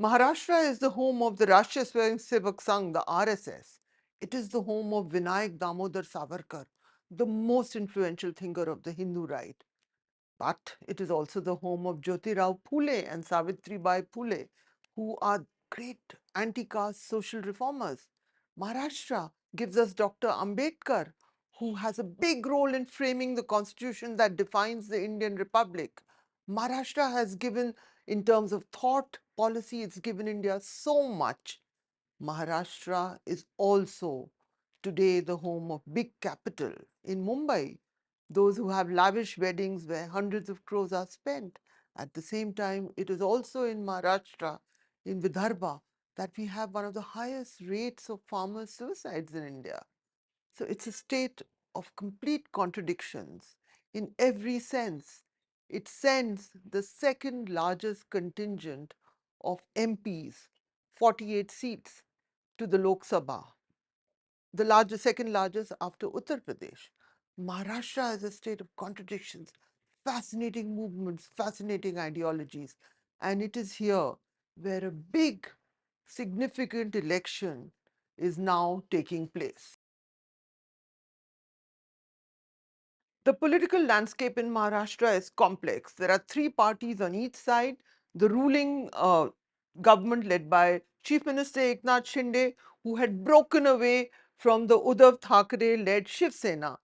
Maharashtra is the home of the Rashtriya Swayamsevak Sangh, the RSS. It is the home of Vinayak Damodar Savarkar, the most influential thinker of the Hindu right. But it is also the home of Jyotirao Phule and Savitribai Phule, who are great anti-caste social reformers. Maharashtra gives us Dr. Ambedkar, who has a big role in framing the constitution that defines the Indian Republic. Maharashtra has given, in terms of thought, policy, it's given India so much. Maharashtra is also today the home of big capital in Mumbai, those who have lavish weddings where hundreds of crores are spent. At the same time, it is also in Maharashtra, in Vidarbha, that we have one of the highest rates of farmer suicides in India. So it's a state of complete contradictions in every sense. It sends the second largest contingent of MPs, 48 seats, to the Lok Sabha, the largest, second largest after Uttar Pradesh. Maharashtra is a state of contradictions, fascinating movements, fascinating ideologies. And it is here where a big, significant election is now taking place. The political landscape in Maharashtra is complex. There are three parties on each side. The ruling government led by Chief Minister Eknath Shinde, who had broken away from the Uddhav Thackeray-led Shiv Sena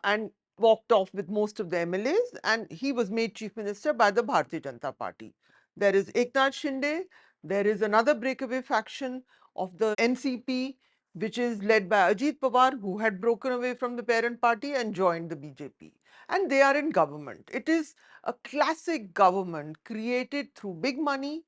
and walked off with most of the MLAs, and he was made Chief Minister by the Bharatiya Janata Party. There is Eknath Shinde. There is another breakaway faction of the NCP, which is led by Ajit Pawar, who had broken away from the parent party and joined the BJP. And they are in government. It is a classic government created through big money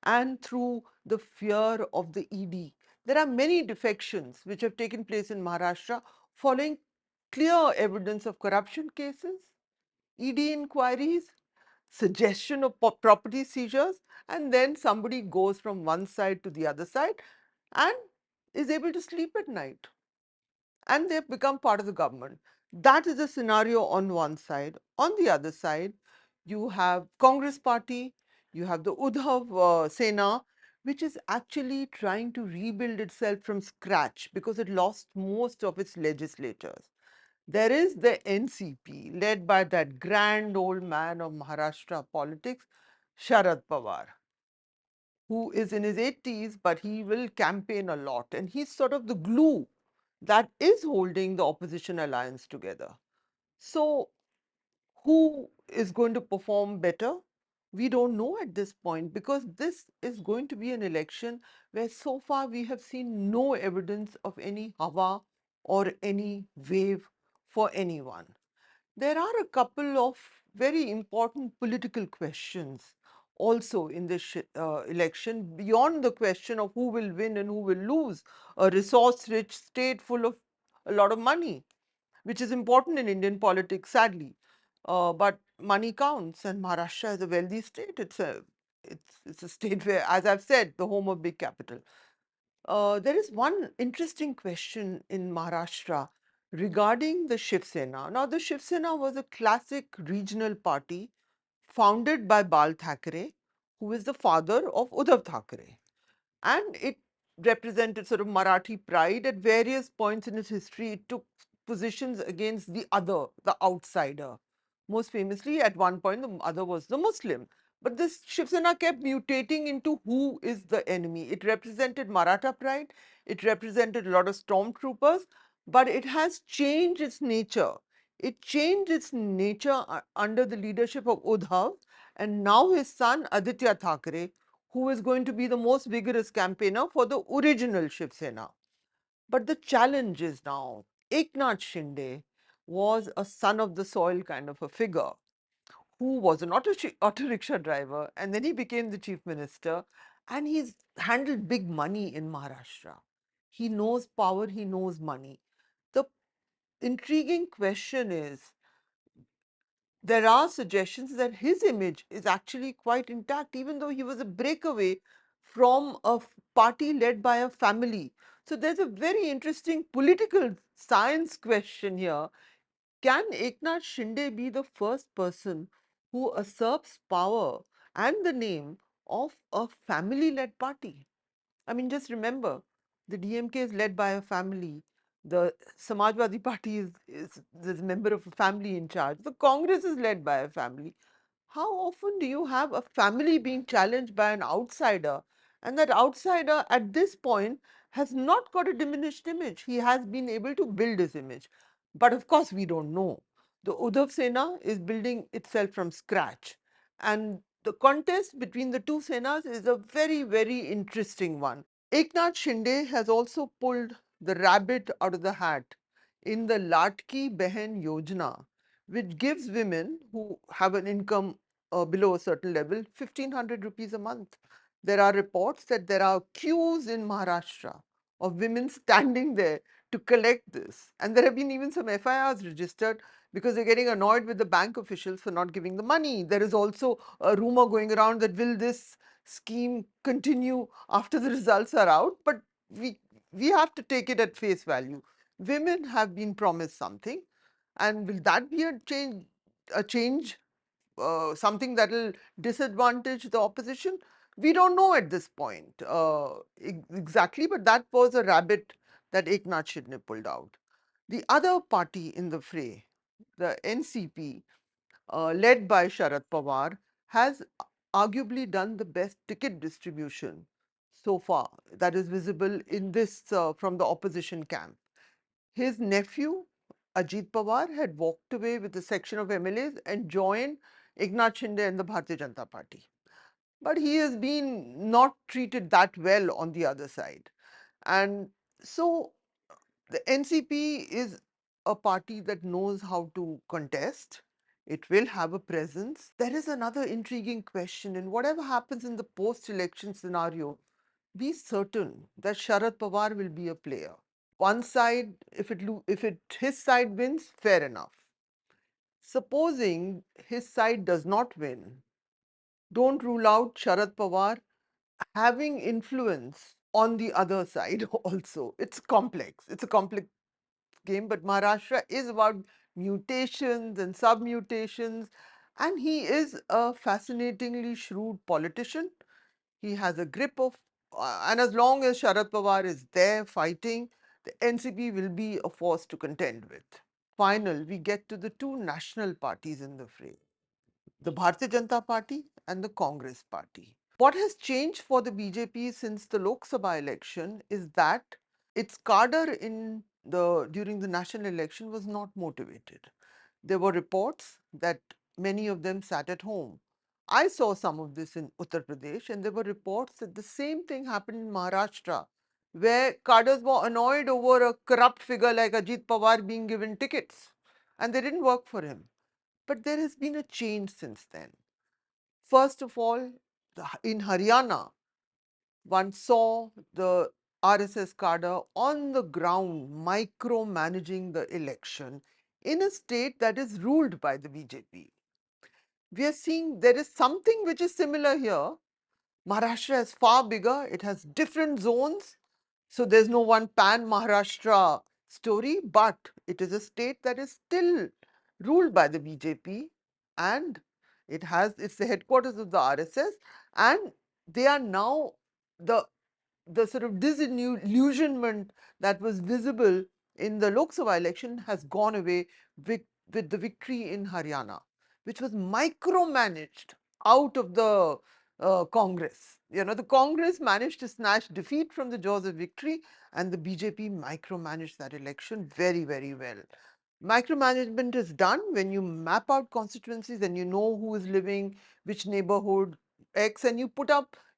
and through the fear of the ED. There are many defections which have taken place in Maharashtra following clear evidence of corruption cases, ED inquiries, suggestion of property seizures, and then somebody goes from one side to the other side and is able to sleep at night, and they've become part of the government. That is the scenario on one side. On the other side, you have Congress party, you have the Uddhav Sena, which is actually trying to rebuild itself from scratch because it lost most of its legislators. There is the NCP, led by that grand old man of Maharashtra politics, Sharad Pawar, who is in his 80s, but he will campaign a lot. And he's sort of the glue that is holding the opposition alliance together. So, who is going to perform better? We don't know at this point, because this is going to be an election where so far we have seen no evidence of any hawa or any wave for anyone. There are a couple of very important political questions also in this election, beyond the question of who will win and who will lose. A resource-rich state full of a lot of money, which is important in Indian politics, sadly. But money counts, and Maharashtra is a wealthy state. It's a state where, as I've said, the home of big capital. There is one interesting question in Maharashtra regarding the Shiv Sena. Now, the Shiv Sena was a classic regional party founded by Bal Thackeray, who is the father of Uddhav Thackeray. And it represented sort of Marathi pride. At various points in its history, it took positions against the other, the outsider. Most famously, at one point, the other was the Muslim. But this Shiv Sena kept mutating into who is the enemy. It represented Maratha pride, it represented a lot of stormtroopers, but it has changed its nature. It changed its nature under the leadership of Uddhav, and now his son Aditya Thackeray, who is going to be the most vigorous campaigner for the original Shiv Sena. But the challenge is now, Eknath Shinde was a son of the soil kind of a figure who was an auto rickshaw driver, and then he became the chief minister, and he's handled big money in Maharashtra. He knows power, he knows money. The intriguing question is, there are suggestions that his image is actually quite intact, even though he was a breakaway from a party led by a family. So there's a very interesting political science question here. Can Eknath Shinde be the first person who usurps power and the name of a family-led party. I mean, just remember, the DMK is led by a family. The Samajwadi Party is this member of a family in charge. The Congress is led by a family. How often do you have a family being challenged by an outsider? And that outsider at this point has not got a diminished image. He has been able to build his image. But of course, we don't know. The Uddhav Sena is building itself from scratch. And the contest between the two Senas is a very, very interesting one. Eknath Shinde has also pulled the rabbit out of the hat in the Latki Behen Yojana, which gives women who have an income below a certain level 1500 rupees a month. There are reports that there are queues in Maharashtra of women standing there to collect this. And there have been even some FIRs registered because they're getting annoyed with the bank officials for not giving the money. There is also a rumor going around that will this scheme continue after the results are out? But we we have to take it at face value. Women have been promised something, and will that be a change, something that will disadvantage the opposition? We don't know at this point exactly, but that was a rabbit that Eknath Shinde pulled out. The other party in the fray, the NCP, led by Sharad Pawar, has arguably done the best ticket distribution so far that is visible in this from the opposition camp. His nephew, Ajit Pawar, had walked away with a section of MLAs and joined Eknath Shinde and the Bharatiya Janata Party. But he has been not treated that well on the other side. And so the NCP is a party that knows how to contest. It will have a presence. There is another intriguing question, and whatever happens in the post-election scenario, be certain that Sharad Pawar will be a player. One side, if his side wins, fair enough. Supposing his side does not win, don't rule out Sharad Pawar having influence on the other side also. It's complex. It's a complex game, but Maharashtra is about mutations and submutations, and he is a fascinatingly shrewd politician. He has a grip of, and as long as Sharad Pawar is there fighting, the NCP will be a force to contend with. Final, we get to the two national parties in the fray, the Bharatiya Janata Party and the Congress Party. What has changed for the BJP since the Lok Sabha election is that its cadre during the national election was not motivated. There were reports that many of them sat at home. I saw some of this in Uttar Pradesh, and there were reports that the same thing happened in Maharashtra, where cadres were annoyed over a corrupt figure like Ajit Pawar being given tickets, and they didn't work for him. But there has been a change since then. First of all, in Haryana, one saw the RSS cadre on the ground micromanaging the election in a state that is ruled by the BJP. We are seeing there is something which is similar here. Maharashtra is far bigger, it has different zones, so there's no one pan Maharashtra story, but it is a state that is still ruled by the BJP, and it's the headquarters of the RSS, and they are now the sort of disillusionment that was visible in the Lok Sabha election has gone away with, the victory in Haryana, which was micromanaged out of the Congress. The Congress managed to snatch defeat from the jaws of victory, and the BJP micromanaged that election very, very well. Micromanagement is done when you map out constituencies and you know who is living, which neighborhood X, and you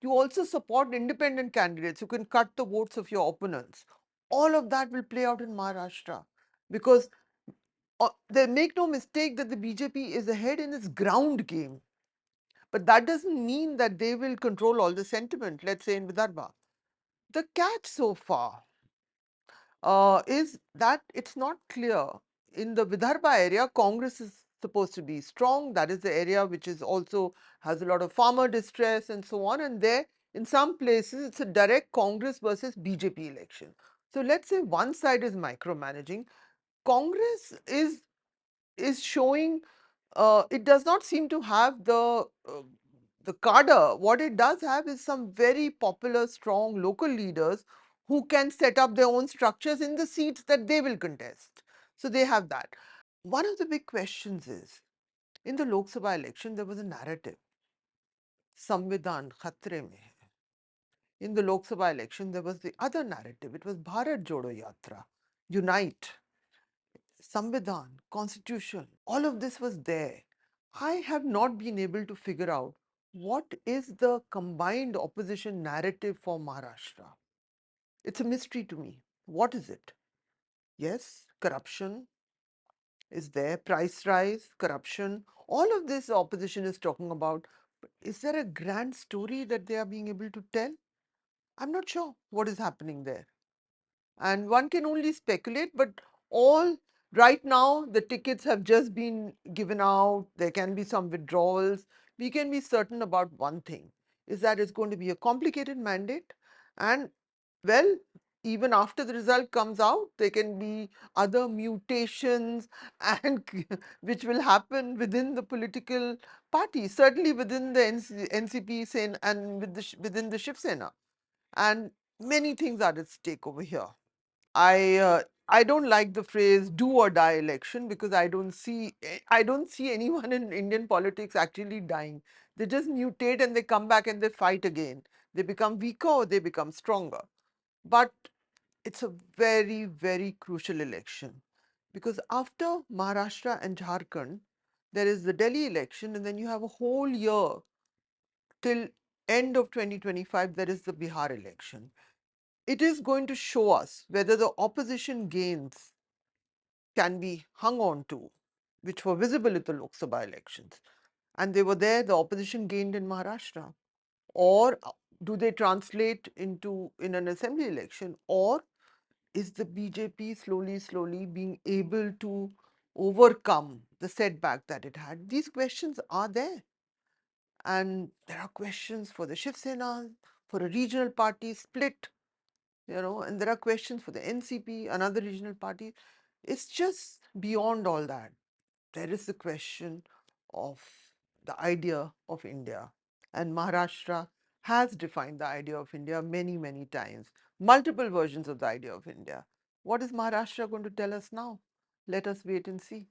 also support independent candidates who can cut the votes of your opponents. All of that will play out in Maharashtra because they make no mistake that the BJP is ahead in its ground game. But that doesn't mean that they will control all the sentiment, let's say in Vidarbha. The catch so far is that it's not clear. In the Vidarbha area, Congress is supposed to be strong. That is the area which is also has a lot of farmer distress and so on. And there, in some places, it's a direct Congress versus BJP election. So let's say one side is micromanaging. Congress is showing it does not seem to have the the cadre, what it does have is some very popular, strong local leaders who can set up their own structures in the seats that they will contest. So they have that. One of the big questions is, in the Lok Sabha election, there was a narrative, Samvidhan khatre mein hai. In the Lok Sabha election, there was the other narrative. It was Bharat Jodo Yatra, unite, Samvidhan, Constitution, all of this was there. I have not been able to figure out what is the combined opposition narrative for Maharashtra. It's a mystery to me. What is it? Yes, corruption is there, price rise, corruption, all of this the opposition is talking about. But is there a grand story that they are being able to tell? I'm not sure what is happening there. And one can only speculate, but all right now the tickets have just been given out. There can be some withdrawals. We can be certain about one thing, is that it's going to be a complicated mandate, and well, even after the result comes out, there can be other mutations and which will happen within the political party, certainly within the NCP Sen and within the Shiv Sena, and many things are at stake over here. I don't like the phrase "do or die" election, because I don't see anyone in Indian politics actually dying. They just mutate and they come back and they fight again. They become weaker or they become stronger. But it's a very, very crucial election, because after Maharashtra and Jharkhand, there is the Delhi election, and then you have a whole year till end of 2025. There is the Bihar election. It is going to show us whether the opposition gains can be hung on to, which were visible at the Lok Sabha elections. And they were there, the opposition gained in Maharashtra. Or do they translate into in an assembly election? Or is the BJP slowly being able to overcome the setback that it had? These questions are there. And there are questions for the Shiv Sena, for a regional party split, and there are questions for the NCP, another regional party. It's just beyond all that. There is the question of the idea of India. And Maharashtra has defined the idea of India many, many times, multiple versions of the idea of India. What is Maharashtra going to tell us now? Let us wait and see.